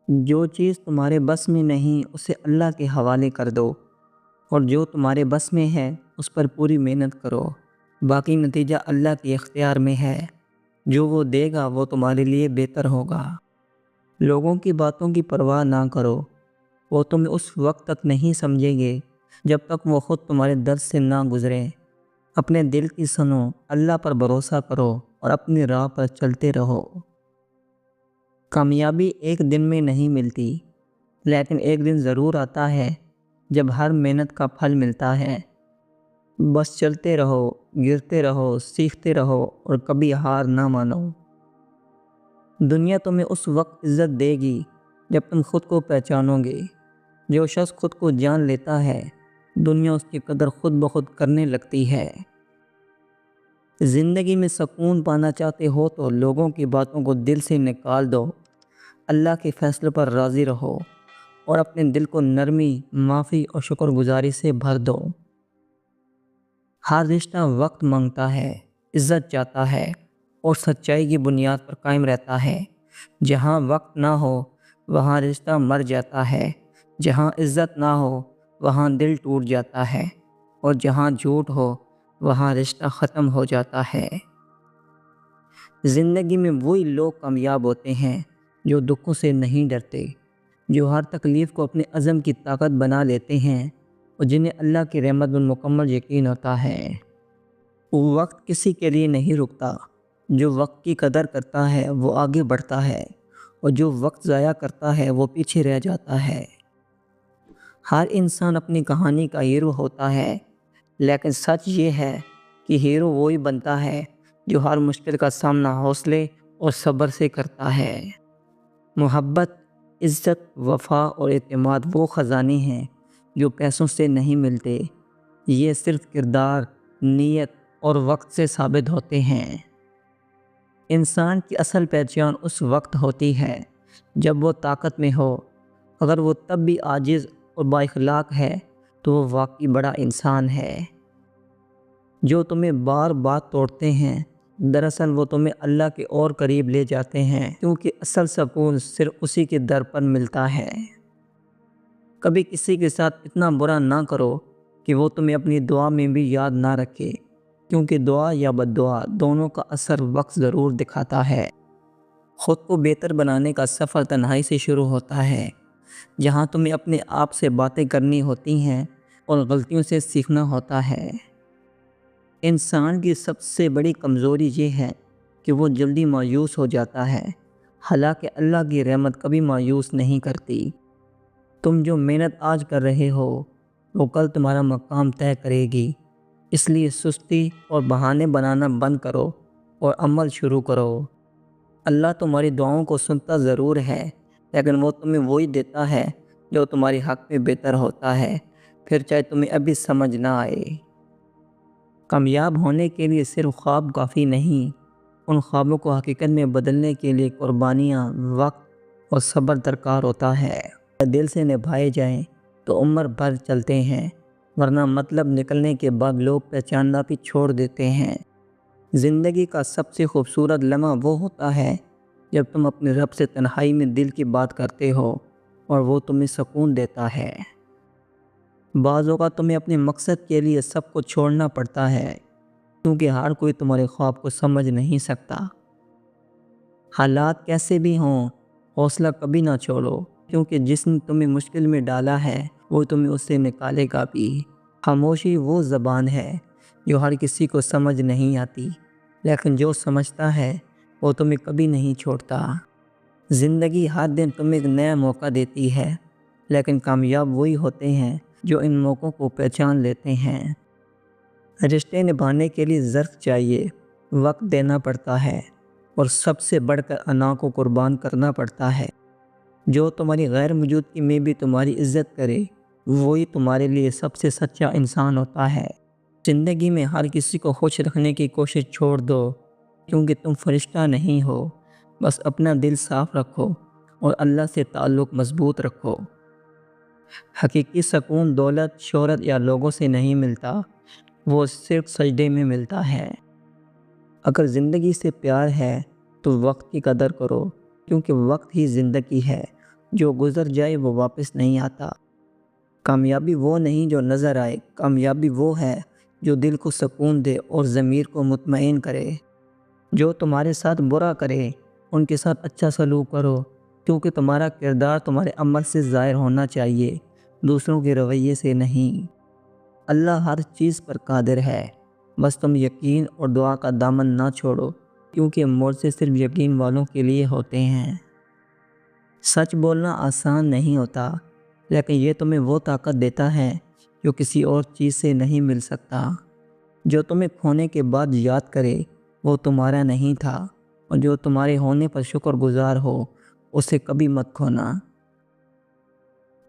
جو چیز تمہارے بس میں نہیں اسے اللہ کے حوالے کر دو، اور جو تمہارے بس میں ہے اس پر پوری محنت کرو۔ باقی نتیجہ اللہ کے اختیار میں ہے، جو وہ دے گا وہ تمہارے لیے بہتر ہوگا۔ لوگوں کی باتوں کی پرواہ نہ کرو، وہ تمہیں اس وقت تک نہیں سمجھیں گے جب تک وہ خود تمہارے درد سے نہ گزریں۔ اپنے دل کی سنو، اللہ پر بھروسہ کرو اور اپنی راہ پر چلتے رہو۔ کامیابی ایک دن میں نہیں ملتی، لیکن ایک دن ضرور آتا ہے جب ہر محنت کا پھل ملتا ہے۔ بس چلتے رہو، گرتے رہو، سیکھتے رہو اور کبھی ہار نہ مانو۔ دنیا تمہیں اس وقت عزت دے گی جب تم خود کو پہچانو گے۔ جو شخص خود کو جان لیتا ہے، دنیا اس کی قدر خود بخود کرنے لگتی ہے۔ زندگی میں سکون پانا چاہتے ہو تو لوگوں کی باتوں کو دل سے نکال دو، اللہ کے فیصلے پر راضی رہو اور اپنے دل کو نرمی، معافی اور شکر گزاری سے بھر دو۔ ہر رشتہ وقت مانگتا ہے، عزت چاہتا ہے اور سچائی کی بنیاد پر قائم رہتا ہے۔ جہاں وقت نہ ہو وہاں رشتہ مر جاتا ہے، جہاں عزت نہ ہو وہاں دل ٹوٹ جاتا ہے، اور جہاں جھوٹ ہو وہاں رشتہ ختم ہو جاتا ہے۔ زندگی میں وہی لوگ کامیاب ہوتے ہیں جو دکھوں سے نہیں ڈرتے، جو ہر تکلیف کو اپنے عزم کی طاقت بنا لیتے ہیں اور جنہیں اللہ کی رحمت پر مکمل یقین ہوتا ہے۔ وقت کسی کے لیے نہیں رکتا، جو وقت کی قدر کرتا ہے وہ آگے بڑھتا ہے اور جو وقت ضائع کرتا ہے وہ پیچھے رہ جاتا ہے۔ ہر انسان اپنی کہانی کا ہیرو ہوتا ہے، لیکن سچ یہ ہے کہ ہیرو وہی بنتا ہے جو ہر مشکل کا سامنا حوصلے اور صبر سے کرتا ہے۔ محبت، عزت، وفا اور اعتماد وہ خزانے ہیں جو پیسوں سے نہیں ملتے، یہ صرف کردار، نیت اور وقت سے ثابت ہوتے ہیں۔ انسان کی اصل پہچان اس وقت ہوتی ہے جب وہ طاقت میں ہو۔ اگر وہ تب بھی عاجز اور با اخلاق ہے تو وہ واقعی بڑا انسان ہے۔ جو تمہیں بار بار توڑتے ہیں دراصل وہ تمہیں اللہ کے اور قریب لے جاتے ہیں، کیونکہ اصل سکون صرف اسی کے در پر ملتا ہے۔ کبھی کسی کے ساتھ اتنا برا نہ کرو کہ وہ تمہیں اپنی دعا میں بھی یاد نہ رکھے، کیونکہ دعا یا بد دعا دونوں کا اثر وقت ضرور دکھاتا ہے۔ خود کو بہتر بنانے کا سفر تنہائی سے شروع ہوتا ہے، جہاں تمہیں اپنے آپ سے باتیں کرنی ہوتی ہیں اور غلطیوں سے سیکھنا ہوتا ہے۔ انسان کی سب سے بڑی کمزوری یہ ہے کہ وہ جلدی مایوس ہو جاتا ہے، حالانکہ اللہ کی رحمت کبھی مایوس نہیں کرتی۔ تم جو محنت آج کر رہے ہو وہ کل تمہارا مقام طے کرے گی، اس لیے سستی اور بہانے بنانا بند کرو اور عمل شروع کرو۔ اللہ تمہاری دعاؤں کو سنتا ضرور ہے، لیکن وہ تمہیں وہی دیتا ہے جو تمہاری حق میں بہتر ہوتا ہے، پھر چاہے تمہیں ابھی سمجھ نہ آئے۔ کامیاب ہونے کے لیے صرف خواب کافی نہیں، ان خوابوں کو حقیقت میں بدلنے کے لیے قربانیاں، وقت اور صبر درکار ہوتا ہے۔ دل سے نبھائے جائیں تو عمر بھر چلتے ہیں، ورنہ مطلب نکلنے کے بعد لوگ پہچاننا بھی چھوڑ دیتے ہیں۔ زندگی کا سب سے خوبصورت لمحہ وہ ہوتا ہے جب تم اپنے رب سے تنہائی میں دل کی بات کرتے ہو اور وہ تمہیں سکون دیتا ہے۔ بعض اوقات تمہیں اپنے مقصد کے لیے سب کو چھوڑنا پڑتا ہے، کیونکہ ہر کوئی تمہارے خواب کو سمجھ نہیں سکتا۔ حالات کیسے بھی ہوں، حوصلہ کبھی نہ چھوڑو، کیونکہ جس نے تمہیں مشکل میں ڈالا ہے وہ تمہیں اس سے نکالے گا بھی۔ خاموشی وہ زبان ہے جو ہر کسی کو سمجھ نہیں آتی، لیکن جو سمجھتا ہے وہ تمہیں کبھی نہیں چھوڑتا۔ زندگی ہر دن تمہیں ایک نیا موقع دیتی ہے، لیکن کامیاب وہی ہوتے ہیں جو ان موقعوں کو پہچان لیتے ہیں۔ رشتے نبھانے کے لیے ظرف چاہیے، وقت دینا پڑتا ہے اور سب سے بڑھ کر انا کو قربان کرنا پڑتا ہے۔ جو تمہاری غیر موجودگی میں بھی تمہاری عزت کرے وہی تمہارے لیے سب سے سچا انسان ہوتا ہے۔ زندگی میں ہر کسی کو خوش رکھنے کی کوشش چھوڑ دو، کیونکہ تم فرشتہ نہیں ہو۔ بس اپنا دل صاف رکھو اور اللہ سے تعلق مضبوط رکھو۔ حقیقی سکون دولت، شہرت یا لوگوں سے نہیں ملتا، وہ صرف سجدے میں ملتا ہے۔ اگر زندگی سے پیار ہے تو وقت کی قدر کرو، کیونکہ وقت ہی زندگی ہے جو گزر جائے وہ واپس نہیں آتا۔ کامیابی وہ نہیں جو نظر آئے، کامیابی وہ ہے جو دل کو سکون دے اور ضمیر کو مطمئن کرے۔ جو تمہارے ساتھ برا کرے ان کے ساتھ اچھا سلوک کرو، کیونکہ تمہارا کردار تمہارے عمل سے ظاہر ہونا چاہیے، دوسروں کے رویے سے نہیں۔ اللہ ہر چیز پر قادر ہے، بس تم یقین اور دعا کا دامن نہ چھوڑو، کیونکہ معجزے صرف یقین والوں کے لیے ہوتے ہیں۔ سچ بولنا آسان نہیں ہوتا، لیکن یہ تمہیں وہ طاقت دیتا ہے جو کسی اور چیز سے نہیں مل سکتا۔ جو تمہیں کھونے کے بعد یاد کرے وہ تمہارا نہیں تھا، اور جو تمہارے ہونے پر شکر گزار ہو اسے کبھی مت کھونا۔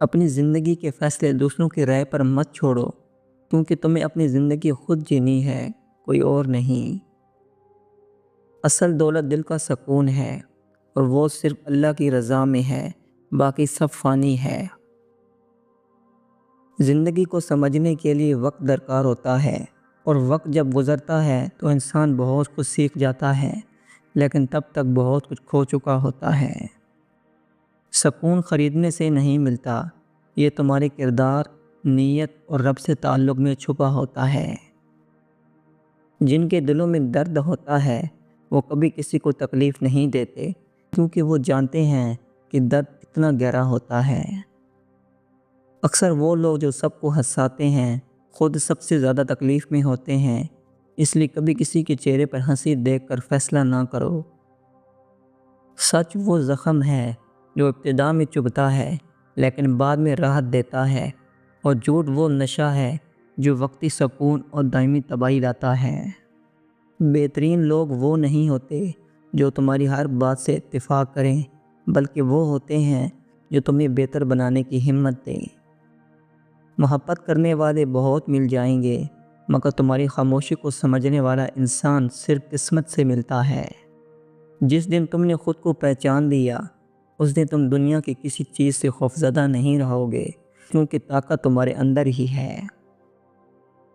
اپنی زندگی کے فیصلے دوسروں کی رائے پر مت چھوڑو، کیونکہ تمہیں اپنی زندگی خود جینی ہے، کوئی اور نہیں۔ اصل دولت دل کا سکون ہے، اور وہ صرف اللہ کی رضا میں ہے، باقی سب فانی ہے۔ زندگی کو سمجھنے کے لیے وقت درکار ہوتا ہے، اور وقت جب گزرتا ہے تو انسان بہت کچھ سیکھ جاتا ہے، لیکن تب تک بہت کچھ کھو چکا ہوتا ہے۔ سکون خریدنے سے نہیں ملتا، یہ تمہارے کردار، نیت اور رب سے تعلق میں چھپا ہوتا ہے۔ جن کے دلوں میں درد ہوتا ہے وہ کبھی کسی کو تکلیف نہیں دیتے، کیونکہ وہ جانتے ہیں کہ درد کتنا گہرا ہوتا ہے۔ اکثر وہ لوگ جو سب کو ہنساتے ہیں خود سب سے زیادہ تکلیف میں ہوتے ہیں، اس لیے کبھی کسی کے چہرے پر ہنسی دیکھ کر فیصلہ نہ کرو۔ سچ وہ زخم ہے جو ابتدا میں چبھتا ہے لیکن بعد میں راحت دیتا ہے، اور جھوٹ وہ نشہ ہے جو وقتی سکون اور دائمی تباہی لاتا ہے۔ بہترین لوگ وہ نہیں ہوتے جو تمہاری ہر بات سے اتفاق کریں، بلکہ وہ ہوتے ہیں جو تمہیں بہتر بنانے کی ہمت دیں۔ محبت کرنے والے بہت مل جائیں گے، مگر تمہاری خاموشی کو سمجھنے والا انسان صرف قسمت سے ملتا ہے۔ جس دن تم نے خود کو پہچان لیا، اس دن تم دنیا کی کسی چیز سے خوفزدہ نہیں رہو گے، کیونکہ طاقت تمہارے اندر ہی ہے۔